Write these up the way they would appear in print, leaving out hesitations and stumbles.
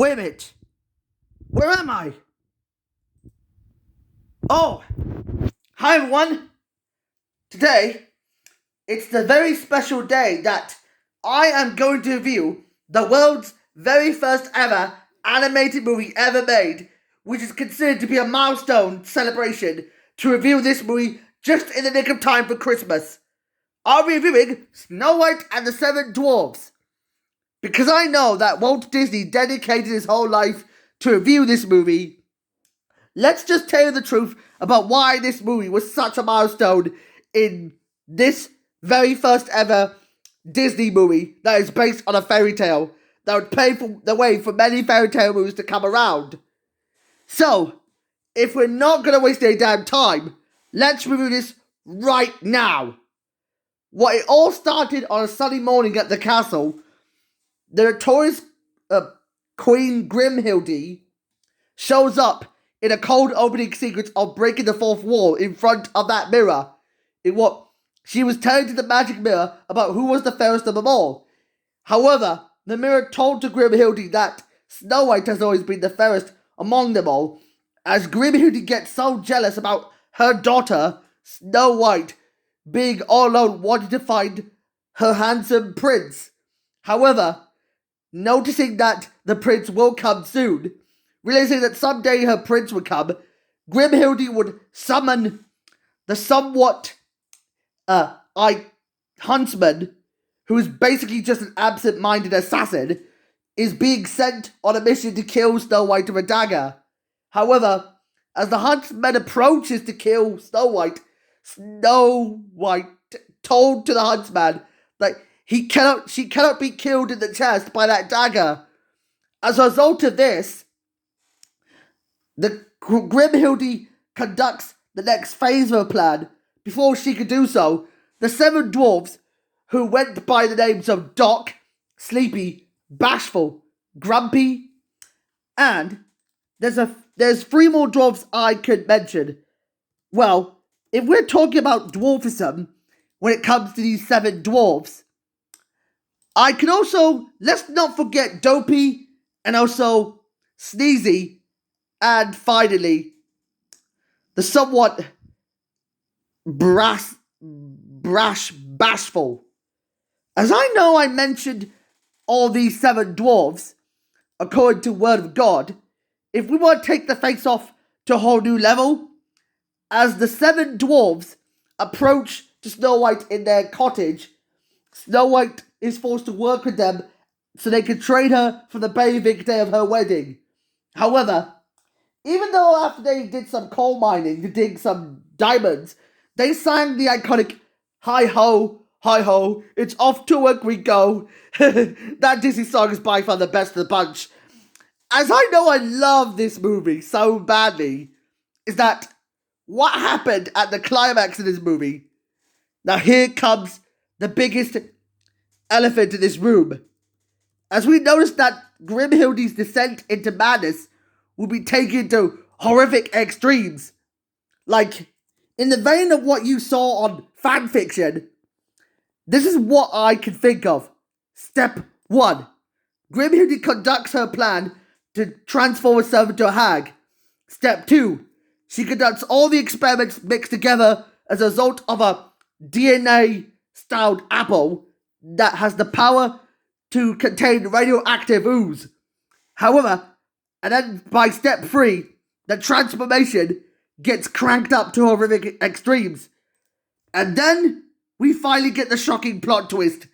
Wait a minute. Where am I? Oh, hi everyone. Today, it's the very special day that I am going to review the world's very first ever animated movie ever made, which is considered to be a milestone celebration to review this movie just in the nick of time for Christmas. I'll be reviewing Snow White and the Seven Dwarfs. Because I know that Walt Disney dedicated his whole life to review this movie, let's just tell you the truth about why this movie was such a milestone in this very first ever Disney movie that is based on a fairy tale that would pave the way for many fairy tale movies to come around. So, if we're not going to waste any damn time, let's review this right now. Well, it all started on a sunny morning at the castle. The notorious Queen Grimhilde shows up in a cold opening sequence of breaking the fourth wall in front of that mirror. In what she was telling to the magic mirror about who was the fairest of them all. However, the mirror told to Grimhilde that Snow White has always been the fairest among them all, as Grimhilde gets so jealous about her daughter, Snow White, being all alone wanting to find her handsome prince. However, noticing that the prince will come soon, realizing that someday her prince would come, Grimhilde would summon the somewhat huntsman, who is basically just an absent-minded assassin, is being sent on a mission to kill Snow White with a dagger. However, as the huntsman approaches to kill Snow White told to the huntsman that she cannot be killed in the chest by that dagger. As a result of this, the Grimhilde conducts the next phase of her plan. Before she could do so, the seven dwarfs, who went by the names of Doc, Sleepy, Bashful, Grumpy, and there's three more dwarfs I could mention. Well, if we're talking about dwarfism when it comes to these seven dwarfs, I can also, let's not forget Dopey and also Sneezy, and finally, the somewhat brash Bashful. As I know I mentioned all these seven dwarfs, according to Word of God, if we want to take the face-off to a whole new level, as the seven dwarfs approach to Snow White in their cottage, Snow White is forced to work with them so they can train her for the bathing day of her wedding. However, even though after they did some coal mining to dig some diamonds, they sang the iconic hi ho, it's off to work we go. That Disney song is by far the best of the bunch. As I know I love this movie so badly, is that what happened at the climax of this movie? Now here comes the biggest elephant in this room. As we notice that Grimhilde's descent into madness will be taken to horrific extremes. Like, in the vein of what you saw on fanfiction, this is what I can think of. Step 1. Grimhilde conducts her plan to transform herself into a hag. Step 2. She conducts all the experiments mixed together as a result of a DNA-styled apple that has the power to contain radioactive ooze. However, and then by step 3, the transformation gets cranked up to horrific extremes. And then we finally get the shocking plot twist.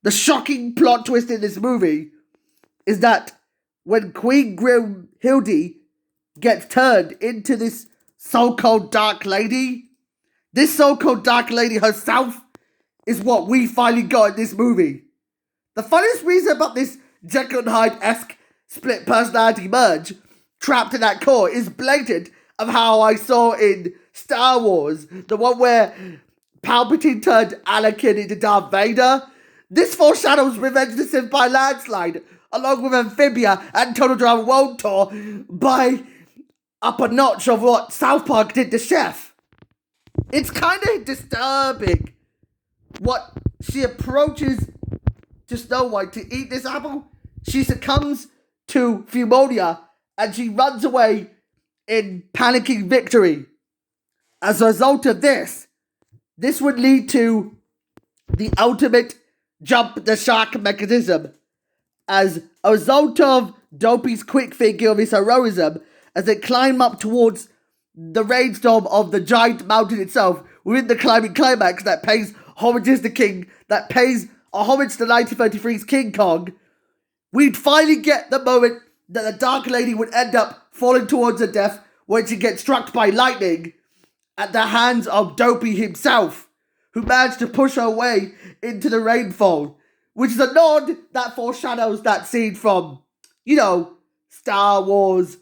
The shocking plot twist in this movie is that when Queen Grimhilde gets turned into this so-called Dark Lady, this so-called Dark Lady herself is what we finally got in this movie. The funniest reason about this Jekyll and Hyde-esque split personality merge trapped in that core is blatant of how I saw in Star Wars, the one where Palpatine turned Anakin into Darth Vader. This foreshadows Revenge of the Sith by landslide, along with Amphibia and Total Drama World Tour by up a notch of what South Park did to Chef. It's kind of disturbing what she approaches to Snow White to eat this apple. She succumbs to Fumonia, and she runs away in panicking victory. As a result of this would lead to the ultimate jump the shark mechanism. As a result of Dopey's quick thinking of his heroism, as they climb up towards the rainstorm of the giant mountain itself, within the climbing climax that pays homage to King, that pays a homage to 1933's King Kong, we'd finally get the moment that the Dark Lady would end up falling towards her death when she gets struck by lightning at the hands of Dopey himself, who managed to push her way into the rainfall, which is a nod that foreshadows that scene from, Star Wars,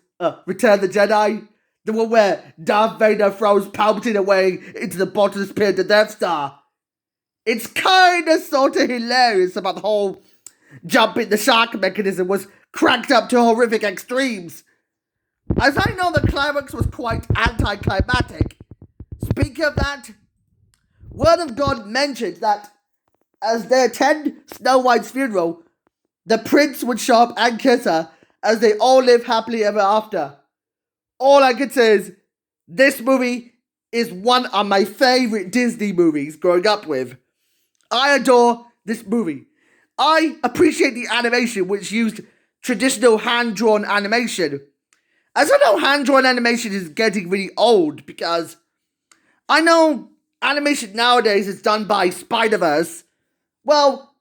Return of the Jedi, the one where Darth Vader throws Palpatine away into the bottomless pit of the Death Star. It's kinda sorta hilarious about the whole jumping the shark mechanism was cranked up to horrific extremes. As I know the climax was quite anticlimactic. Speaking of that, Word of God mentioned that as they attend Snow White's funeral, the prince would show up and kiss her as they all live happily ever after. All I can say is, this movie is one of my favorite Disney movies growing up with. I adore this movie. I appreciate the animation, which used traditional hand-drawn animation. As I know, hand-drawn animation is getting really old because I know animation nowadays is done by Spider-Verse. Well,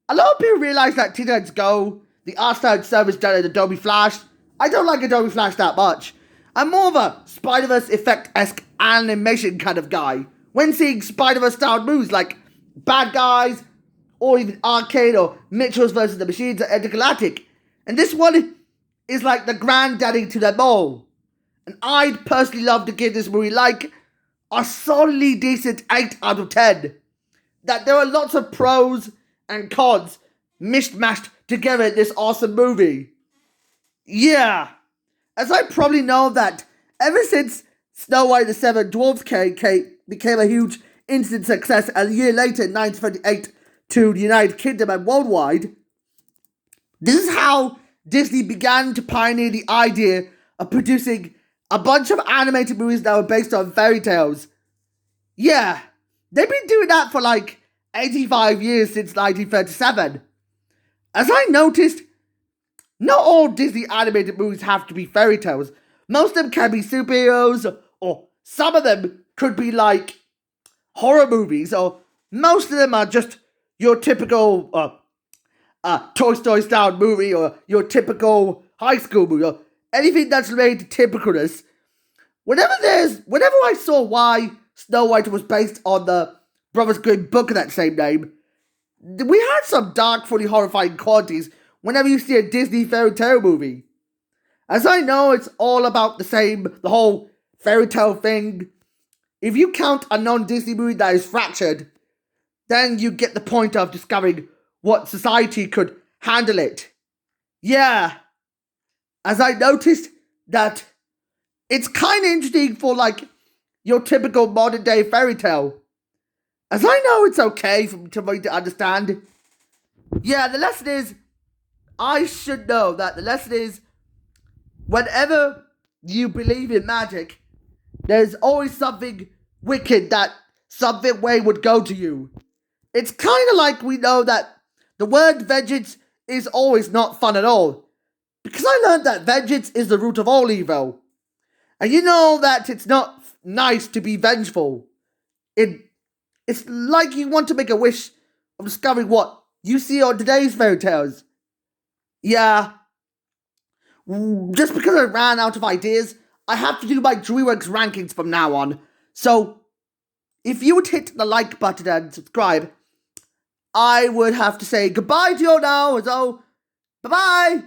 a lot of people realize that Teenage Go, the art style service done in Adobe Flash. I don't like Adobe Flash that much. I'm more of a Spider-Verse effect-esque animation kind of guy when seeing Spider-Verse styled movies like Bad Guys, or even Arcade or Mitchell's vs. the Machines or Intergalactic. And this one is like the granddaddy to them all. And I'd personally love to give this movie like a solidly decent 8 out of 10. That there are lots of pros and cons mishmashed together in this awesome movie. Yeah, as I probably know that ever since Snow White and the Seven Dwarfs became a huge instant success a year later in 1938 to the United Kingdom and worldwide, this is how Disney began to pioneer the idea of producing a bunch of animated movies that were based on fairy tales. Yeah, they've been doing that for like 85 years since 1937. As I noticed, not all Disney animated movies have to be fairy tales. Most of them can be superheroes, or some of them could be like horror movies, or most of them are just your typical Toy Story style movie, or your typical high school movie, or anything that's related to typicalness. Whenever I saw why Snow White was based on the Brothers Grimm book of that same name, we had some dark, fully horrifying qualities whenever you see a Disney fairy tale movie. As I know, it's all about the whole fairy tale thing. If you count a non-Disney movie that is fractured, then you get the point of discovering what society could handle it. Yeah, as I noticed that it's kind of interesting for like your typical modern day fairy tale. As I know it's okay for me to understand. Yeah, the lesson is, I should know that the lesson is, whenever you believe in magic, there's always something wicked that something way would go to you. It's kind of like we know that the word vengeance is always not fun at all. Because I learned that vengeance is the root of all evil. And you know that it's not nice to be vengeful. It's like you want to make a wish of discovering what you see on today's fairy tales. Yeah. Just because I ran out of ideas, I have to do my DreamWorks rankings from now on. So, if you would hit the like button and subscribe, I would have to say goodbye to you all now. So, bye-bye!